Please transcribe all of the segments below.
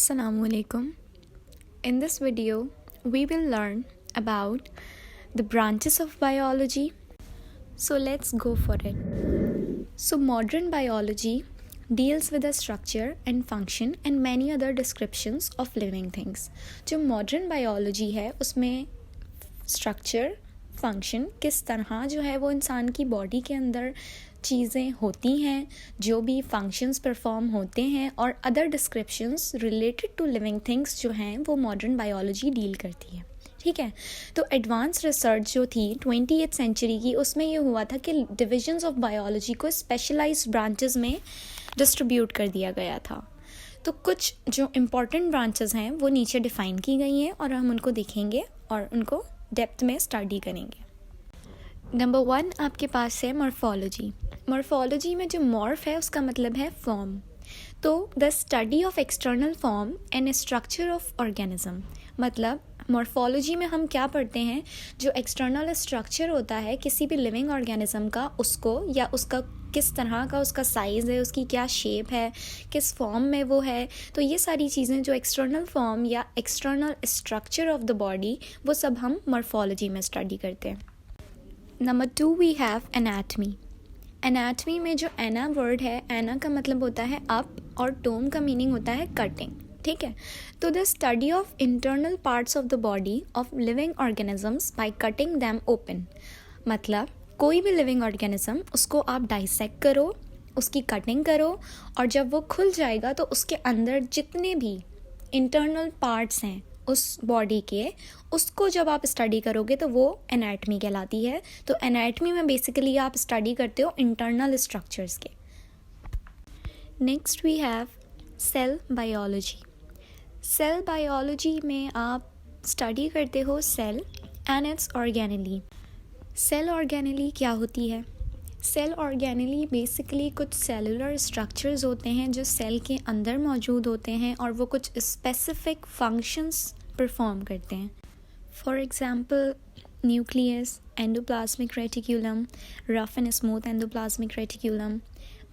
Assalamualaikum. In this video, we will learn about the branches of biology. So let's go for it. So modern biology deals with the structure and function and many other descriptions of living things. जो modern biology है उसमें structure, function किस तरह जो है वो इंसान की बॉडी के अंदर चीज़ें होती हैं, जो भी फंक्शंस परफॉर्म होते हैं और other descriptions related to living things जो हैं वो मॉडर्न बायोलॉजी डील करती है. ठीक है, तो एडवांस रिसर्च जो थी 20th सेंचुरी की उसमें ये हुआ था कि डिविजन्स ऑफ बायोलॉजी को स्पेशलाइज्ड ब्रांचेस में डिस्ट्रीब्यूट कर दिया गया था. तो कुछ जो इम्पॉर्टेंट ब्रांचेस हैं वो नीचे डिफ़ाइन की गई हैं और हम उनको देखेंगे और उनको डेप्थ में स्टडी करेंगे. नंबर 1 आपके पास है मॉर्फोलॉजी. मॉर्फोलॉजी में जो मॉर्फ है उसका मतलब है फॉर्म. तो the study of external form and structure of organism. मतलब मॉर्फोलॉजी में हम क्या पढ़ते हैं, जो एक्सटर्नल स्ट्रक्चर होता है किसी भी लिविंग ऑर्गेनिज्म का, उसको या उसका किस तरह का उसका साइज़ है, उसकी क्या शेप है, किस फॉर्म में वो है. तो ये सारी चीज़ें जो एक्सटर्नल फॉर्म या external structure of the body वो सब हम मॉर्फोलॉजी में स्टडी करते हैं. Number 2 we have anatomy. Anatomy में जो एना वर्ड है, एना का मतलब होता है अप और टोम का मीनिंग होता है कटिंग. ठीक है, तो the study of internal parts of the body of living organisms by cutting them open. मतलब कोई भी लिविंग ऑर्गेनिज्म उसको आप डाइसेक्ट करो, उसकी कटिंग करो और जब वो खुल जाएगा तो उसके अंदर जितने भी इंटरनल पार्ट्स हैं उस बॉडी के, उसको जब आप स्टडी करोगे तो वो एनाटमी कहलाती है. तो एनाटमी में बेसिकली आप स्टडी करते हो इंटरनल स्ट्रक्चर्स के. Next we have cell biology. Cell biology में आप स्टडी करते हो cell and its organelle. Cell organelle क्या होती है? सेल ऑर्गेनेली बेसिकली कुछ सेलुलर स्ट्रक्चर्स होते हैं जो सेल के अंदर मौजूद होते हैं और वो कुछ स्पेसिफिक फंक्शंस परफॉर्म करते हैं. For example nucleus, endoplasmic reticulum, rough and smooth endoplasmic reticulum,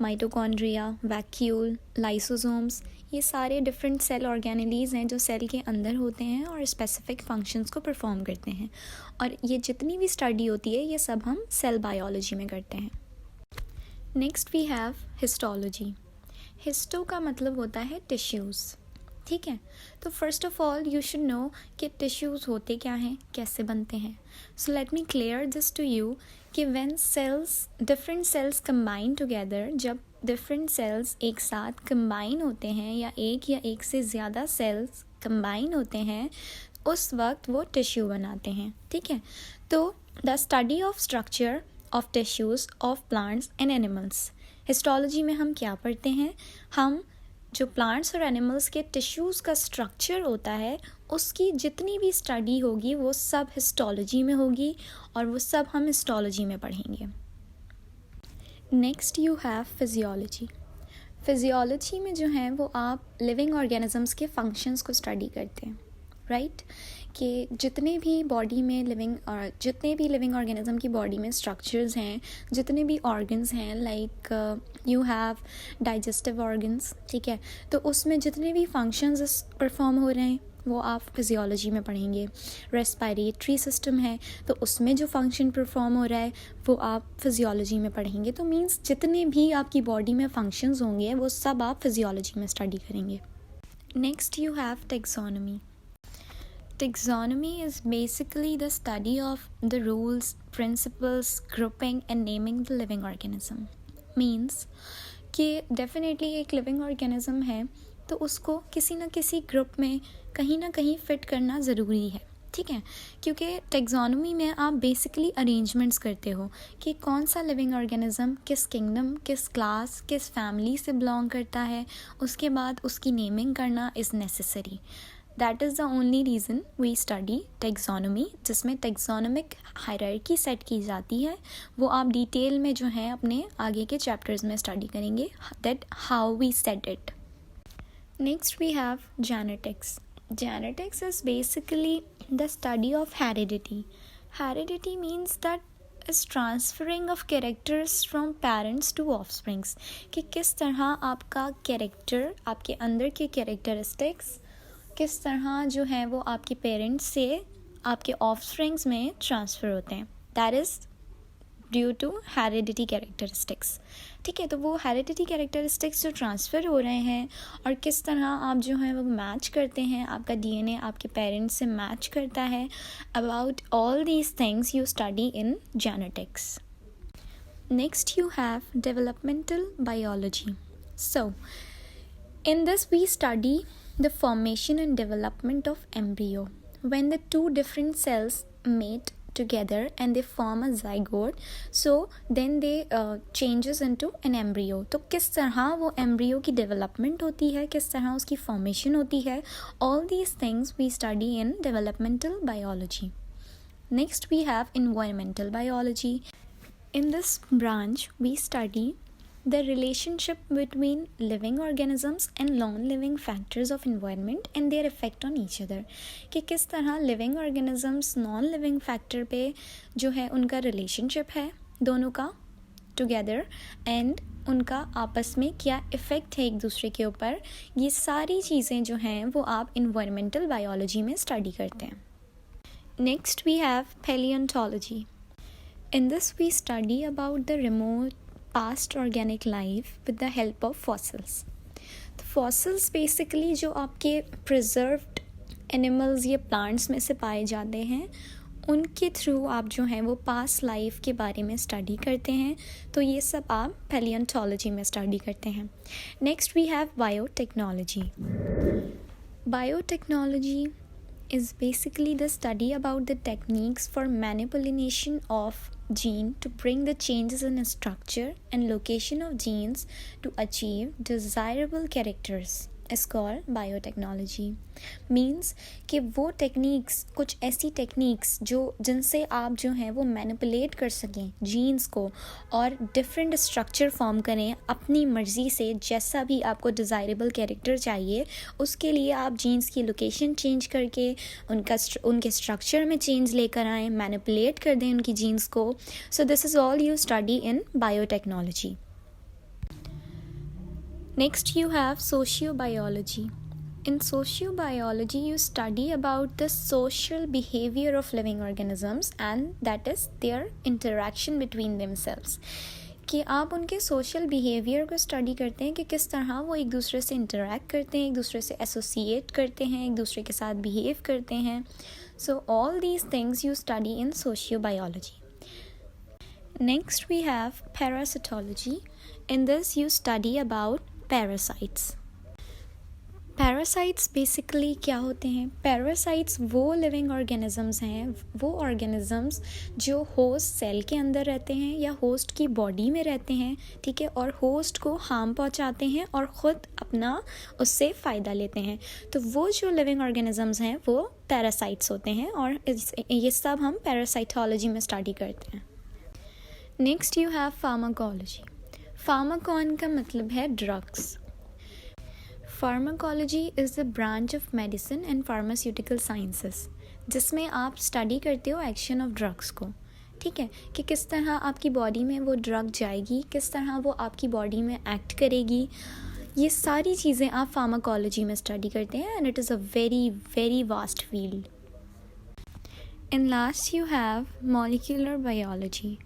mitochondria, vacuole, lysosomes, ये सारे डिफरेंट सेल ऑर्गेनेलीज़ हैं जो सेल के अंदर होते हैं और स्पेसिफिक फंक्शंस को परफॉर्म करते हैं. और ये जितनी भी स्टडी होती है ये सब हम सेल बायोलॉजी में करते हैं. Next we have histology. Histo का मतलब होता है टिश्यूज़. ठीक है, तो first of all you should know कि टिश्यूज़ होते क्या हैं, कैसे बनते हैं. So let me clear this to you कि when cells, different cells combine together, जब डिफरेंट सेल्स एक साथ कंबाइन होते हैं या एक से ज़्यादा सेल्स कंबाइन होते हैं उस वक्त वो टिश्यू बनाते हैं. ठीक है, तो the study of structure of tissues of plants and animals. Histology में हम क्या पढ़ते हैं, हम जो प्लांट्स और एनिमल्स के टिश्यूज़ का स्ट्रक्चर होता है उसकी जितनी भी स्टडी होगी वो सब हिस्टोलॉजी में होगी और वो सब हम हिस्टोलॉजी में पढ़ेंगे. Next you have physiology. Physiology में जो है वो आप लिविंग ऑर्गेनिजम्स के फंक्शंस को स्टडी करते हैं. राइट, कि जितने भी बॉडी में जितने भी लिविंग ऑर्गेनिज्म की बॉडी में स्ट्रक्चर्स हैं, जितने भी ऑर्गन्स हैं, like you have digestive organs. ठीक है, तो उसमें जितने भी फंक्शंस परफॉर्म हो रहे हैं वो आप फिजियोलॉजी में पढ़ेंगे. रेस्पिरेटरी सिस्टम है तो उसमें जो फंक्शन परफॉर्म हो रहा है वो आप फिजियोलॉजी में पढ़ेंगे. तो मीन्स जितने भी आपकी बॉडी में फंक्शंस होंगे वो सब आप फिजियोलॉजी में स्टडी करेंगे. Next you have taxonomy. Taxonomy is basically the study of the rules, principles, grouping and naming the living organism. Means कि definitely एक living organism है तो उसको किसी न किसी ग्रुप में कहीं ना कहीं फिट करना ज़रूरी है. ठीक है, क्योंकि टेक्सोनॉमी में आप बेसिकली अरेंजमेंट्स करते हो कि कौन सा लिविंग ऑर्गेनिज्म किस किंगडम, किस क्लास, किस फैमिली से बिलोंग करता है, उसके बाद उसकी नेमिंग करना is necessary. That is the only reason we study taxonomy, जिसमें टेक्सोनॉमिक हायरार्की सेट की जाती है. वो आप डिटेल में जो है अपने आगे के चैप्टर्स में स्टडी करेंगे, that how we set it. Next we have genetics. Genetics is basically the study of heredity. Heredity means that is transferring of characters from parents to offsprings. कि किस तरह आपका कैरेक्टर, आपके अंदर के कैरेक्टरिस्टिक्स किस तरह जो है वो आपके पेरेंट्स से आपके ऑफस्प्रिंग्स में ट्रांसफ़र होते हैं, that is due to heredity characteristics. ठीक है, तो वो हेरिडिटी कैरेक्टरिस्टिक्स जो ट्रांसफ़र हो रहे हैं और किस तरह आप जो है वो मैच करते हैं, आपका डीएनए आपके पेरेंट्स से मैच करता है, about all these things you study in genetics. Next, you have developmental biology. So, in this, we study the formation and development of embryo. When the two different cells mate together and they form a zygote, so then they changes into an embryo. तो किस तरह वो embryo की development होती है, किस तरह उसकी formation होती है, all these things we study in developmental biology. Next, we have environmental biology. In this branch, we study the relationship between living organisms and non-living factors of environment and their effect on each other. कि किस तरह living organisms non-living factor पे जो है उनका relationship है दोनों का together, and उनका आपस में क्या इफ़ेक्ट है एक दूसरे के ऊपर, ये सारी चीज़ें जो हैं वो आप environmental biology में स्टडी करते हैं. Next, we have paleontology. In this, we study about the remote past organic life with the help of fossils. तो fossils basically जो आपके preserved animals या plants में से पाए जाते हैं, उनके थ्रू आप जो हैं वो past life के बारे में स्टडी करते हैं. तो ये सब आप paleontology में स्टडी करते हैं. Next, we have biotechnology. Biotechnology is basically the study about the techniques for manipulation of gene to bring the changes in structure and location of genes to achieve desirable characters is called biotechnology. Means कि वो techniques, कुछ ऐसी techniques जो जिनसे आप जो हैं वो मैनिपुलेट कर सकें जीन्स को और डिफरेंट स्ट्रक्चर फॉर्म करें अपनी मर्ज़ी से, जैसा भी आपको डिज़ायरेबल कैरेक्टर चाहिए उसके लिए आप जीन्स की लोकेशन चेंज करके उनके स्ट्रक्चर में चेंज लेकर आएँ, मैनिपुलेट कर दें उनकी जीन्स को. So this is all you study in biotechnology. Next, you have sociobiology. In sociobiology, you study about the social behavior of living organisms and that is their interaction between themselves. कि आप उनके social behavior को study करते हैं कि किस तरह वो एक दूसरे से interact करते हैं, एक दूसरे से associate करते हैं, एक दूसरे के साथ behave करते हैं. So all these things you study in sociobiology. Next, we have parasitology. In this, you study about parasites. Parasites basically क्या होते हैं? Parasites वो living organisms हैं, वो organisms जो host cell के अंदर रहते हैं या host की body में रहते हैं, ठीक है, और host को harm पहुंचाते हैं और ख़ुद अपना उससे फ़ायदा लेते हैं. तो वो जो living organisms हैं वो parasites होते हैं और ये सब हम parasitology में study करते हैं. Next, you have pharmacology. Pharmacon का मतलब है drugs. Pharmacology is the branch of medicine and pharmaceutical sciences, जिसमें आप स्टडी करते हो एक्शन ऑफ ड्रग्स को. ठीक है, कि किस तरह आपकी बॉडी में वो ड्रग जाएगी, किस तरह वो आपकी बॉडी में एक्ट करेगी, ये सारी चीज़ें आप फार्माकोलॉजी में स्टडी करते हैं and it is a very very vast field. In last you have molecular biology.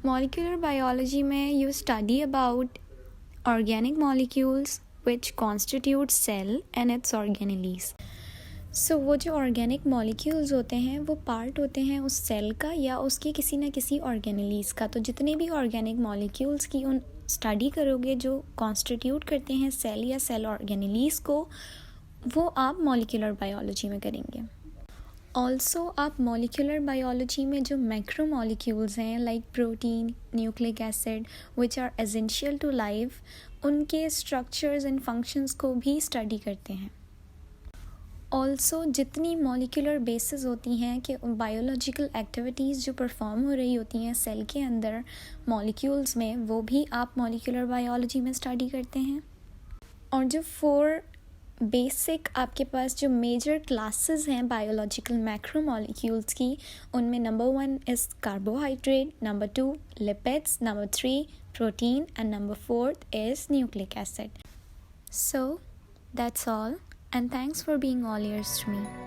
Molecular biology में you study about organic molecules which constitute cell and its organelles. So वो जो organic molecules होते हैं वो part होते हैं उस cell का या उसके किसी न किसी organelles का. तो जितने भी organic molecules की उन study करोगे जो constitute करते हैं cell या cell organelles को, वो आप molecular biology में करेंगे. ऑल्सो आप मॉलिक्यूलर बायोलॉजी में जो मैक्रो मॉलिक्यूल्स हैं like protein, nucleic acid which are essential to life, उनके स्ट्रक्चर्स एंड फंक्शंस को भी स्टडी करते हैं. ऑल्सो जितनी मॉलिक्यूलर बेसिस होती हैं कि बायोलॉजिकल एक्टिविटीज़ जो परफॉर्म हो रही होती हैं सेल के अंदर मॉलिक्यूल्स में, वो भी आप मॉलिक्यूलर बायोलॉजी में स्टडी करते हैं. और जो 4 बेसिक आपके पास जो मेजर क्लासेस हैं बायोलॉजिकल मैक्रो मॉलिक्यूल्स की, उनमें number 1 is carbohydrate, number 2 lipids, number 3 protein and number 4 is nucleic acid. So that's all. and thanks for being all ears to me.